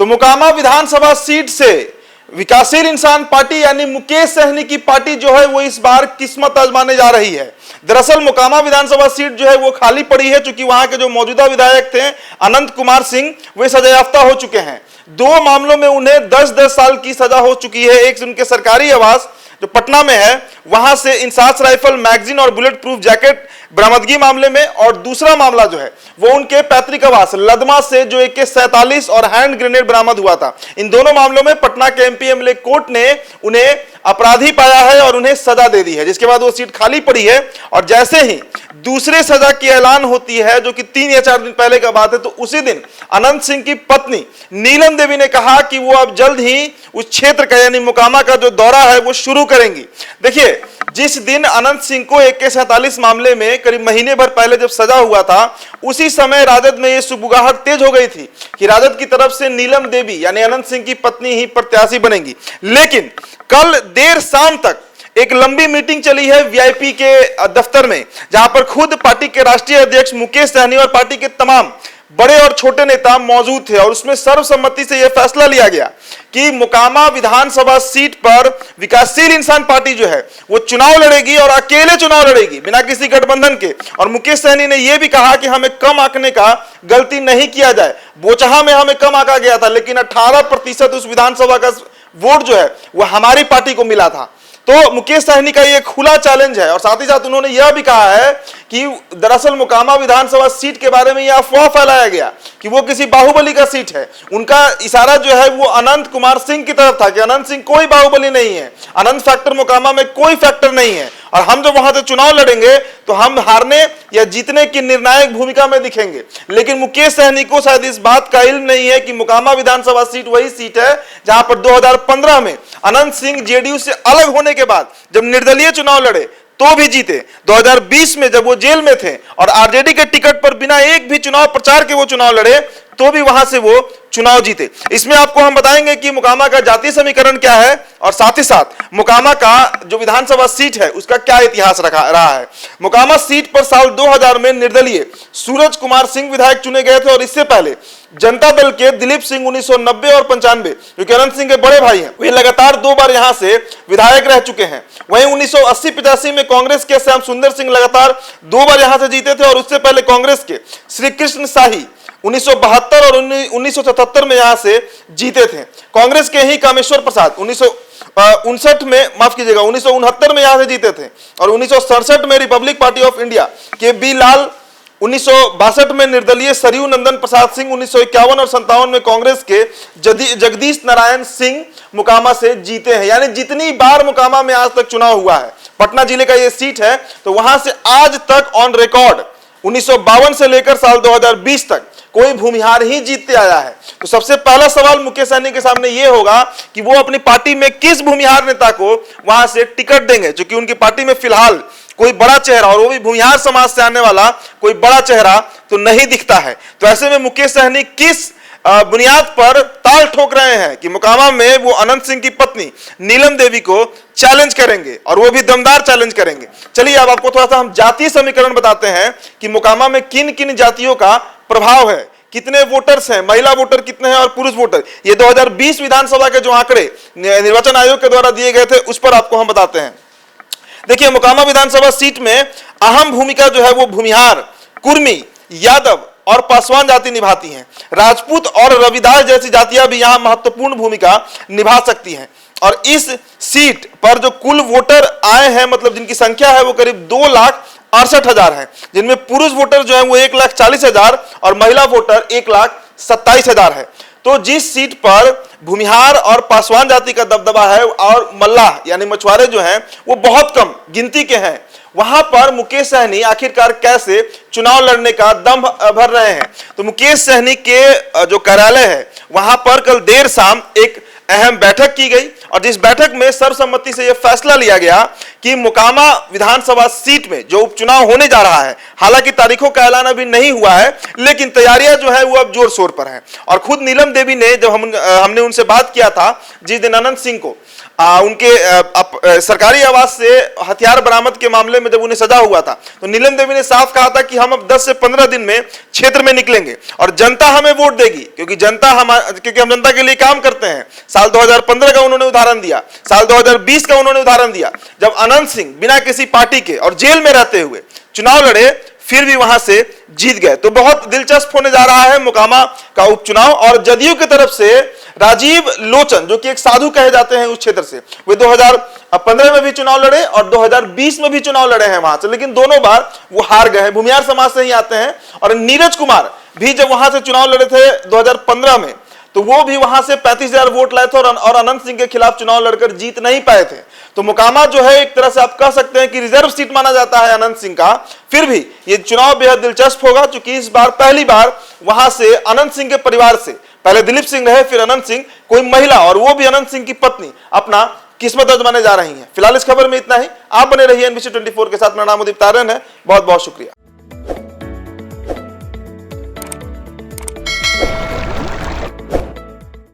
तो मोकामा विधानसभा सीट से विकासशील इंसान पार्टी यानी मुकेश सहनी की पार्टी जो है वो इस बार किस्मत आजमाने जा रही है। दरअसल मोकामा विधानसभा सीट जो है वो खाली पड़ी है, क्योंकि वहां के जो मौजूदा विधायक थे अनंत कुमार सिंह वे सजायाफ्ता हो चुके हैं। 2 मामलों में उन्हें 10-10 साल की सजा हो चुकी है। एक उनके सरकारी आवास जो पटना में है वहां से इंसास राइफल, मैगजीन और बुलेट प्रूफ जैकेट बरामदगी मामले में, और दूसरा मामला जो है वो उनके पैतृक आवास लदमा से जो AK-47 और हैंड ग्रेनेड बरामद हुआ था। इन दोनों मामलों में पटना के MP-MLA कोर्ट ने उन्हें अपराधी पाया है और उन्हें सजा दे दी है, जिसके बाद वो सीट खाली पड़ी है। और जैसे ही दूसरे सजा की ऐलान होती है, जो कि 3 या 4 दिन पहले का बात है, तो उसी दिन अनंत सिंह की पत्नी नीलम देवी ने कहा कि वो अब जल्द ही उस क्षेत्र का यानी मोकामा का जो दौरा है वो शुरू करेंगी। देखिए, जिस दिन अनंत सिंह को AK-47 मामले में करीब महीने भर पहले जब सजा हुआ था, उसी समय राजद में ये सुबुगाहट तेज हो गई थी कि राजद की तरफ से नीलम देवी यानी अनंत सिंह की पत्नी ही प्रत्याशी बनेंगी। लेकिन कल देर शाम तक एक लंबी मीटिंग चली है VIP के दफ्तर में, जहां पर खुद पार्टी के राष्ट्रीय अध्यक्ष मुकेश सहनी और पार्टी के तमाम बड़े और छोटे नेता मौजूद थे। और उसमें सर्वसम्मति से यह फैसला लिया गया कि मोकामा विधानसभा सीट पर विकासशील इंसान पार्टी जो है वो चुनाव लड़ेगी और अकेले चुनाव लड़ेगी बिना किसी गठबंधन के। और मुकेश सहनी ने यह भी कहा कि हमें कम आंकने का गलती नहीं किया जाए। बोचहा में हमें कम आंका गया था, लेकिन 18% उस विधानसभा का वोट जो है वह हमारी पार्टी को मिला था। तो मुकेश सहनी का यह खुला चैलेंज है। और साथ ही साथ उन्होंने यह भी कहा है कि दरअसल मोकामा विधानसभा सीट के बारे में यह अफवाह फैलाया गया कि वो किसी बाहुबली का सीट है। उनका इशारा जो है वो अनंत कुमार सिंह की तरफ था कि अनंत सिंह कोई बाहुबली नहीं है, अनंत फैक्टर मोकामा में कोई फैक्टर नहीं है, और हम जो वहां से चुनाव लड़ेंगे तो हम हारने या जीतने की निर्णायक भूमिका में दिखेंगे। लेकिन मुकेश सहनी को शायद इस बात का इल्म नहीं है कि मोकामा विधानसभा सीट वही सीट है जहां पर 2015 में अनंत सिंह JDU से अलग होने के बाद जब निर्दलीय चुनाव लड़े तो भी जीते। 2020 में जब वो जेल में थे और RJD के टिकट पर बिना एक भी चुनाव प्रचार के वो चुनाव लड़े तो भी वहां से वो चुनाव जीते। इसमें आपको हम बताएंगे कि मोकामा का जातीय समीकरण क्या है और साथ ही साथ मोकामा का जो विधानसभा सीट है उसका क्या इतिहास रहा है। मोकामा सीट पर साल 2000 में निर्दलीय सूरज कुमार सिंह विधायक चुने गए थे, और इससे पहले जनता दल के दिलीप सिंह 1990 और 95 जो कि अनंत सिंह के बड़े भाई हैं, वे लगातार 2 बार यहां से विधायक रह चुके हैं। वहीं 1980-85 में कांग्रेस के श्याम सुंदर सिंह लगातार 2 बार यहां से जीते थे, और उससे पहले कांग्रेस के श्री कृष्ण शाही 1972 और 1977 में यहां से जीते थे। कांग्रेस के ही कामेश्वर प्रसाद 1959 में, माफ कीजिएगा 1969 में यहां से जीते थे, और 1967 में रिपब्लिक पार्टी ऑफ इंडिया के बी लाल, 1962 में निर्दलीय सरयू नंदन प्रसाद सिंह, 1951 और 57 में कांग्रेस के जगदीश नारायण सिंह मोकामा से जीते हैं। यानी जितनी बार मोकामा में आज तक चुनाव हुआ है, पटना जिले का यह सीट है, तो वहां से आज तक ऑन रिकॉर्ड 1952 से लेकर साल 2020 तक कोई भूमिहार ही जीतते आया है। तो सबसे पहला सवाल मुकेश सहनी के सामने यह होगा कि वो अपनी पार्टी में किस भूमिहार नेता को वहां से टिकट देंगे, क्योंकि उनकी पार्टी में फिलहाल कोई बड़ा चेहरा, और वो भी भूमिहार समाज से आने वाला कोई बड़ा चेहरा तो नहीं दिखता है। तो ऐसे में मुकेश सहनी किस बुनियाद पर ताल ठोक रहे हैं कि मोकामा में वो अनंत सिंह की पत्नी नीलम देवी को चैलेंज करेंगे, और वो भी दमदार चैलेंज करेंगे। चलिए अब आपको थोड़ा सा हम जातीय समीकरण बताते हैं कि मोकामा में किन किन जातियों का प्रभाव है, कितने वोटर्स हैं, महिला वोटर कितने हैं और पुरुष वोटर। ये 2020 विधानसभा के जो आंकड़े निर्वाचन आयोग के द्वारा दिए गए थे उस पर आपको हम बताते हैं। देखिए, मोकामा विधानसभा सीट में अहम भूमिका जो है वो भूमिहार, कुर्मी, यादव और पासवान जाति निभाती हैं। राजपूत और रविदास जैसी जातियां भी यहां महत्वपूर्ण भूमिका निभा सकती हैं। और इस सीट पर जो कुल वोटर आए हैं, मतलब जिनकी संख्या है वो करीब 2,68,000 है, जिनमें पुरुष वोटर जो है वो 1,40,000 और महिला वोटर 1,27,000 है। तो जिस सीट पर भूमिहार और पासवान जाति का दबदबा है और मल्लाह यानी मछुआरे जो हैं वो बहुत कम गिनती के हैं, वहां पर मुकेश सहनी आखिरकार कैसे चुनाव लड़ने का दम भर रहे हैं। तो मुकेश सहनी के जो कार्यालय है वहां पर कल देर शाम एक अहम बैठक की गई, और जिस बैठक में सर्वसम्मति से यह फैसला लिया गया कि मोकामा विधानसभा सीट में जो उपचुनाव होने जा रहा है, हालांकि तारीखों का ऐलान अभी नहीं हुआ है, लेकिन तैयारियां जो है वो अब जोर शोर पर हैं। और खुद नीलम देवी ने, जब हमने उनसे बात किया था जिस दिन अनंत सिंह को उनके सरकारी आवास से हथियार बरामद के मामले में जब उन्हें सजा हुआ था, तो नीलम देवी ने साफ कहा था कि हम अब 10 से 15 दिन में क्षेत्र में निकलेंगे और जनता हमें वोट देगी, क्योंकि हम जनता के लिए काम करते हैं। साल 2015 का उन्होंने उदाहरण दिया, साल 2020 का उन्होंने उदाहरण दिया, जब अनंत सिंह बिना किसी पार्टी के और जेल में रहते हुए चुनाव लड़े, फिर भी वहां से जीत गए। तो बहुत दिलचस्प होने जा रहा है मोकामा का उपचुनाव। और जदयू की तरफ से राजीव लोचन, जो कि एक साधु कहे जाते हैं उस क्षेत्र से, वे 2015 में भी चुनाव लड़े और 2020 में भी चुनाव लड़े हैं वहां से, लेकिन दोनों बार वो हार गए। भूमियार समाज से ही आते हैं। और नीरज कुमार भी जब वहां से चुनाव लड़े थे 2015 में, तो वो भी वहां से 35,000 वोट लाए थे और अनंत सिंह के खिलाफ चुनाव लड़कर जीत नहीं पाए थे। तो मोकामा जो है एक तरह से आप कह सकते हैं कि रिजर्व सीट माना जाता है अनंत सिंह का। फिर भी ये चुनाव बेहद दिलचस्प होगा, क्योंकि इस बार पहली बार वहां से अनंत सिंह के परिवार से, पहले दिलीप सिंह रहे फिर अनंत सिंह, कोई महिला और वो भी अनंत सिंह की पत्नी अपना किस्मत आजमाने जा रही हैं। फिलहाल इस खबर में इतना ही। आप बने रहिए NBC 24 के साथ। मेरा नाम उदित तारन है। बहुत बहुत शुक्रिया।